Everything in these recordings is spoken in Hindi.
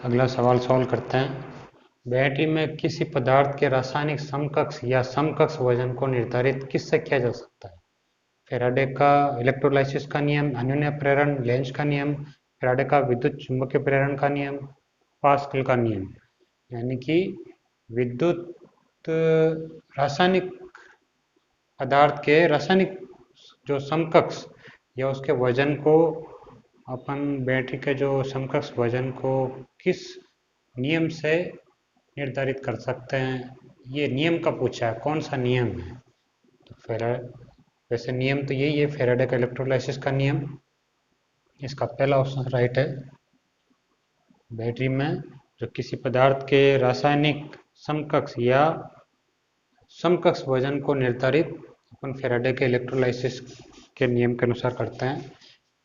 अगला सवाल सॉल्व करते हैं। बैटरी में किसी पदार्थ के रासायनिक समकक्ष या समकक्ष वजन को निर्धारित किससे किया जा सकता है? फैराडे का इलेक्ट्रोलाइसिस का नियम, अन्योन्य प्रेरण, लेंज का नियम, फैराडे का विद्युत चुंबकीय प्रेरण का नियम, पास्कल का नियम। यानी कि विद्युत रासायनिक पदार्थ के रासायनिक जो समकक्ष या उसके वजन को अपन बैटरी के जो समकक्ष वजन को किस नियम से निर्धारित कर सकते हैं? ये नियम का पूछा है, कौन सा नियम है? तो वैसे नियम तो यही है, फैराडे का इलेक्ट्रोलाइसिस का नियम। इसका पहला ऑप्शन राइट है। बैटरी में जो किसी पदार्थ के रासायनिक समकक्ष या समकक्ष वजन को निर्धारित अपन फैराडे के इलेक्ट्रोलाइसिस के नियम के अनुसार करते हैं।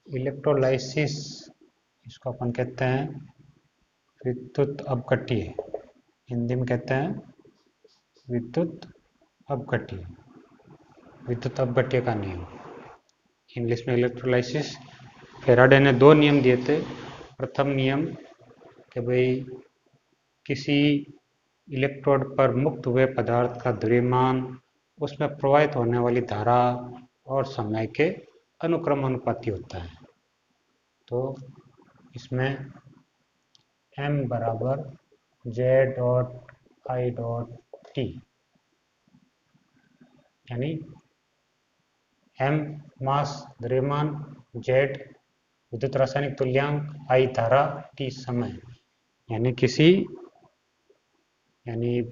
इलेक्ट्रोलाइसिस इसको अपन कहते हैं विद्युत अपघट्य, हिंदी में कहते हैं विद्युत अपघट्य, विद्युत अपघट्य का नियम, इंग्लिश में इलेक्ट्रोलाइसिस। फैराडे ने दो नियम दिए थे। प्रथम नियम कि भाई किसी इलेक्ट्रोड पर मुक्त हुए पदार्थ का द्रव्यमान उसमें प्रवाहित होने वाली धारा और समय के अनुक्रमानुपाती होता है। तो इसमें m बराबर j dot i dot t, यानी m मास द्रव्यमान, z विद्युत रासायनिक तुल्यांक, i धारा, t समय। यानी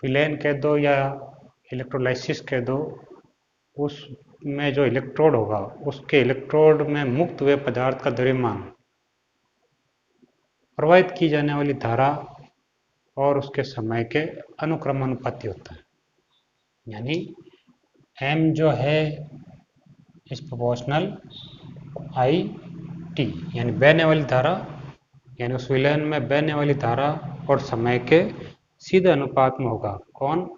फिलेन कह दो या इलेक्ट्रोलाइसिस कह दो, उसमें जो इलेक्ट्रोड होगा उसके इलेक्ट्रोड में मुक्त हुए पदार्थ का द्रव्यमान, प्रवाहित की जाने वाली धारा और उसके समय के अनुक्रमानुपाती होता है। यानी m जो है इज प्रोपोर्शनल आई टी, यानी बहने वाली धारा, यानी उस विलयन में बहने वाली धारा और समय के सीधे अनुपात में होगा। कौन?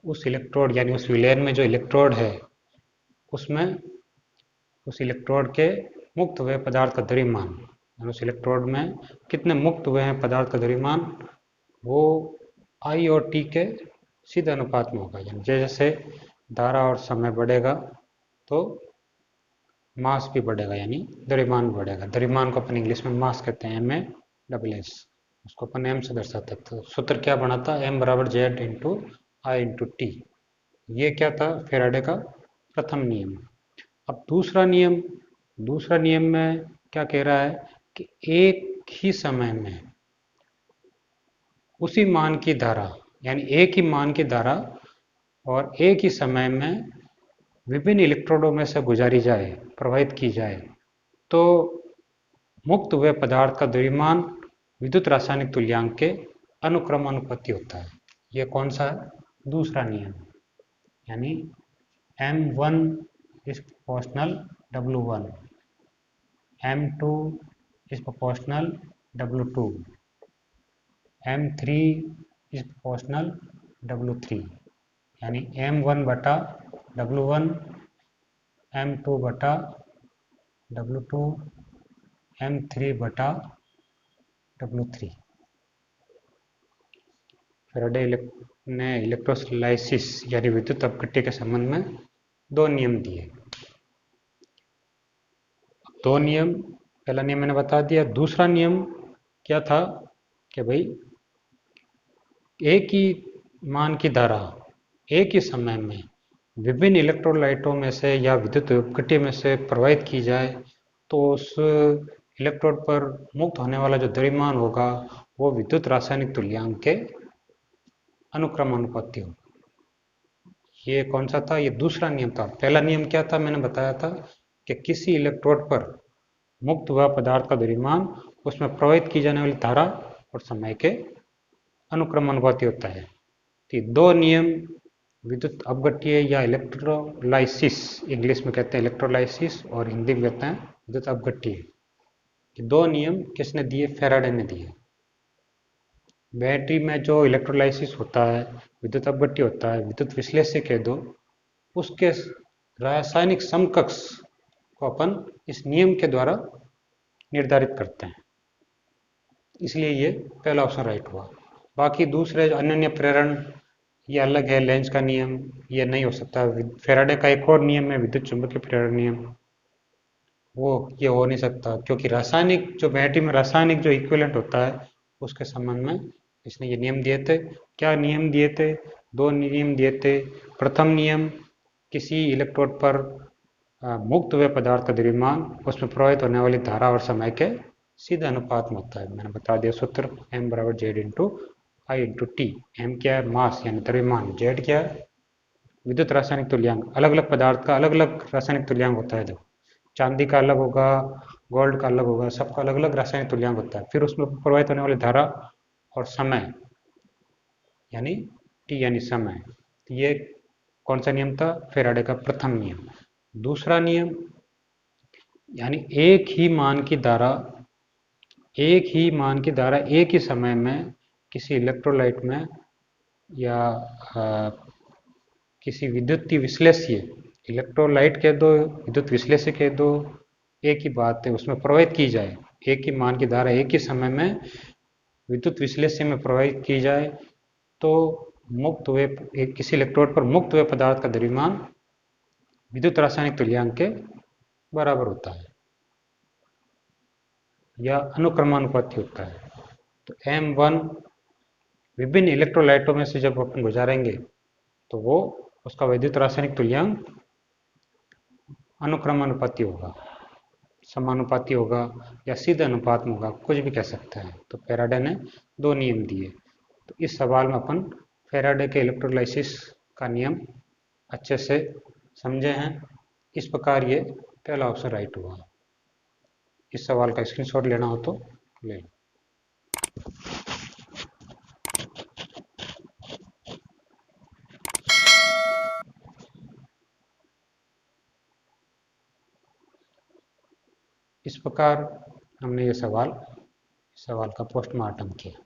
उस इलेक्ट्रोड, यानी उस विलयन में जो इलेक्ट्रोड है उसमें उस इलेक्ट्रोड के मुक्त हुए पदार्थ का द्रव्यमान, उस इलेक्ट्रोड में कितने मुक्त हुए हैं पदार्थ का द्रव्यमान, वो आई और टी के सीधे अनुपात में होगा। यानी जैसे धारा और समय बढ़ेगा तो मास भी बढ़ेगा, यानी द्रव्यमान बढ़ेगा। द्रव्यमान को अपन इंग्लिश में मास कहते हैं, MASS, उसको अपन m से दर्शाते हैं। तो सूत्र क्या बना था? m बराबर z इंटू आई इंटू टी। ये क्या था? फैराडे का प्रथम नियम। अब दूसरा नियम में क्या कह रहा है कि एक ही समय में उसी मान की धारा, यानी एक ही मान की धारा और एक ही समय में विभिन्न इलेक्ट्रोडों में से गुजारी जाए, प्रवाहित की जाए, तो मुक्त हुए पदार्थ का द्रव्यमान विद्युत रासायनिक तुल्यांक के अनुक्रमानुपाती होता है। यह कौन सा है? दूसरा नियम। यानी M1 is proportional W1, M2 is proportional W2, M3 is proportional W3, यानी M1 बटा W1, M2 बटा W2, M3 बटा W3। फैराडे ने इलेक्ट्रोलाइसिस यानी विद्युत अपघट्य के संबंध में दो नियम दिए। दो नियम, पहला नियम मैंने बता दिया। दूसरा नियम क्या था कि भाई एक ही मान की धारा एक ही समय में विभिन्न इलेक्ट्रोलाइटों में से या विद्युत अपघट्य में से प्रवाहित की जाए तो उस इलेक्ट्रोड पर मुक्त होने वाला जो द्रव्यमान होगा वो विद्युत रासायनिक तुल्यांक के अनुक्रमानुपाती हो। ये कौन सा था? ये दूसरा नियम था। पहला नियम क्या था? मैंने बताया था कि किसी इलेक्ट्रोड पर मुक्त हुआ पदार्थ का द्रव्यमान उसमें प्रवाहित की जाने वाली धारा और समय के अनुक्रमानुपाती होता है। तो दो नियम, विद्युत अपघट्य या इलेक्ट्रोलाइसिस, इंग्लिश में कहते हैं इलेक्ट्रोलाइसिस और हिंदी में कहते हैं विद्युत अपघट्य, दो नियम किसने दिए? फैराडे ने दिए। बैटरी में जो इलेक्ट्रोलाइसिस होता है, विद्युत अपघट्य होता है, विद्युत विश्लेष्य कह दो, उसके रासायनिक समकक्ष को अपन इस नियम के द्वारा निर्धारित करते हैं। इसलिए ये पहला ऑप्शन राइट हुआ। बाकी दूसरे जो अनन्य प्रेरण, ये अलग है, लेंज का नियम, ये नहीं हो सकता। फेराडे का एक और नियम है, विद्युत चुंबकीय प्रेरण नियम, वो ये हो नहीं सकता, क्योंकि रासायनिक जो बैटरी में रासायनिक जो इक्विवेलेंट होता है उसके संबंध में इसने ये नियम दिए थे। क्या नियम दिए थे? दो नियम दिए थे। प्रथम नियम, किसी इलेक्ट्रोड पर मुक्त हुए पदार्थ का द्रव्यमान उसमें प्रवाहित होने वाली धारा और समय के सीधे अनुपात में होता है। मैंने बता दिया सूत्र, m बराबर जेड इंटू आई इंटू टी। एम क्या है? मास यानी द्रव्यमान। जेड क्या है? विद्युत रासायनिक तुल्यांक। अलग अलग पदार्थ का अलग अलग रासायनिक तुल्यांक होता है। देखो, चांदी का अलग होगा, गोल्ड का अलग होगा, सबका अलग अलग रासायनिक तुल्यांक होता है। फिर उसमें प्रवाहित होने वाली धारा और समय यानी टी यानी समय। ये कौन सा नियम था? फेराडे का प्रथम नियम। दूसरा नियम, यानी एक ही मान की धारा एक ही समय में किसी इलेक्ट्रोलाइट में या किसी विद्युत विश्लेष्य, इलेक्ट्रोलाइट कह दो, विद्युत विश्लेष्य कह दो, एक ही बात है, उसमें प्रवाहित की जाए। एक ही मान की धारा एक ही समय में विद्युत विश्लेष्य में प्रवाहित की जाए तो मुक्त हुए किसी इलेक्ट्रोड पर मुक्त हुए पदार्थ का द्रव्यमान विद्युत रासायनिक तुल्यांक के बराबर होता है या अनुक्रमानुपाती होता है। तो M1 विभिन्न इलेक्ट्रोलाइटों में से जब अपन गुजारेंगे तो वो उसका विद्युत रासायनिक तुल्यांक अनुक्रमानुपाती होगा, समानुपाती होगा या सीधे अनुपात में होगा, कुछ भी कह सकते हैं। तो फैराडे ने दो नियम दिए। तो इस सवाल में अपन फैराडे के इलेक्ट्रोलाइसिस का नियम अच्छे से समझे हैं। इस प्रकार ये पहला ऑप्शन राइट हुआ। इस सवाल का स्क्रीनशॉट लेना हो तो ले लो। इस प्रकार हमने ये सवाल का पोस्टमार्टम किया।